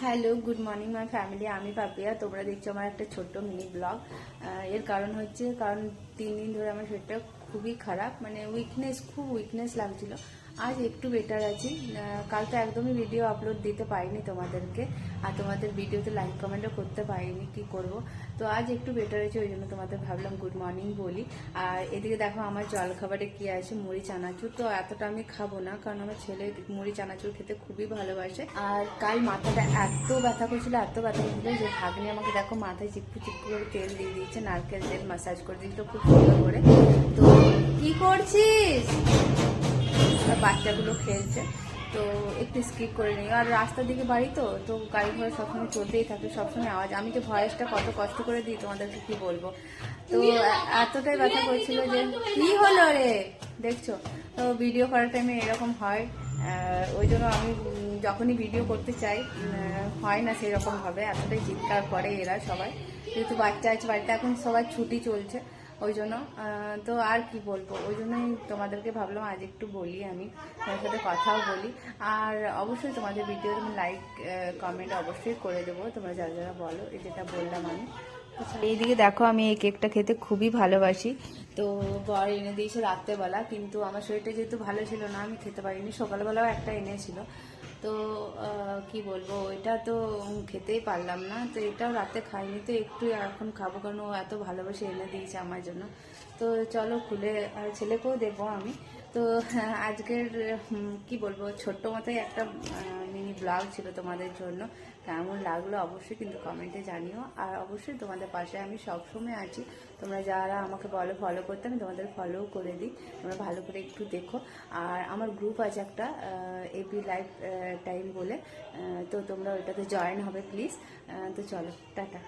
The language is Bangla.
Hello, good morning my family. আমি পাপিয়া। তোমরা দেখছো আমার একটা ছোট্ট মিনি ব্লগ। এর কারণ হচ্ছে 3 দিন ধরে আমার শরীরটা খুবই খারাপ, মানে খুব উইকনেস লাগছিল। আজ একটু বেটার আছি। কাল তো একদমই ভিডিও আপলোড দিতে পারিনি তোমাদেরকে, আর তোমাদের ভিডিওতে লাইক কমেন্টও করতে পারিনি, কি করব। তো আজ একটু বেটার আছে, ওই জন্য তোমাদের ভাবলাম গুড মর্নিং বলি। আর এদিকে দেখো আমার জলখাবারে কি আছে, মুড়ি চানাচুর। তো এতটা আমি খাবো না, কারণ আমার ছেলে মুড়ি চানাচুর খেতে খুবই ভালোবাসে। আর কাল মাথাটা এত ব্যথা করছিল যে ভাগ্নি আমাকে দেখো মাথায় চিপকু চিপকু করে তেল দিয়ে দিয়েছে, নারকেল তেল মাসাজ করে দিয়েছিল খুব সুন্দর করে। তো কি করছিস? বাচ্চাগুলো খেলছে, তো একটু স্কিপ করে নিই। আর রাস্তার দিকে বাড়ি তো তো গাড়ি ঘোড়া সবসময় চলতেই থাকে, সবসময় আওয়াজ। আমি যে ভয়েসটা কত কষ্ট করে দিই তোমাদেরকে কি বলবো। তো এতটাই ব্যথা করছিল যে কি হলো রে, দেখছো তো ভিডিও করার টাইমে এরকম হয়। ওই জন্য আমি যখনই ভিডিও করতে চাই হয় না সেরকমভাবে, এতটাই চিৎকার করে এরা সবাই। যেহেতু বাচ্চা আছে বাড়িতে, এখন সবার ছুটি চলছে, ওই জন্য। তো আর কি বলবো, ওই জন্যই তোমাদেরকে ভাবলাম আজ একটু বলি, আমি তোমার সাথে কথাও বলি। আর অবশ্যই তোমাদের ভিডিও তুমি লাইক কমেন্ট অবশ্যই করে দেবো, তোমরা যারা যারা বলো, এই যেটা বললাম আমি। এইদিকে দেখো আমি এই কেকটা খেতে খুবই ভালোবাসি। তো বর এনে দিয়েছে রাত্রেবেলা, কিন্তু আমার শরীরটা যেহেতু ভালো ছিল না, আমি খেতে পারিনি। সকালবেলাও একটা এনেছিল, তো কি বলবো, ওইটা তো খেতেই পারলাম না। তো এটাও রাতে খাইনি, তো একটু এখন খাবো, কারণ ও এত ভালোবেসে এনে দিয়েছে আমার জন্য। তো চলো খুলে ছেলেকেও দেবো আমি। তো আজকের কি বলবো, ছোট্ট মতোই একটা মিনি ব্লগ ছিল তোমাদের জন্য। কেমন লাগলো অবশ্যই কিন্তু কমেন্টে জানিও। আর অবশ্যই তোমাদের পাশে আমি সবসময় আছি। তোমরা যারা আমাকে বলো ফলো করতে, আমি তোমাদের ফলোও করে দিই। তোমরা ভালো করে একটু দেখো। আর আমার গ্রুপ আছে একটা, এবি লাইফ টাইম বলে, তো তোমরা ওইটাতে জয়েন হবে প্লিজ। তো চলো, টাটা।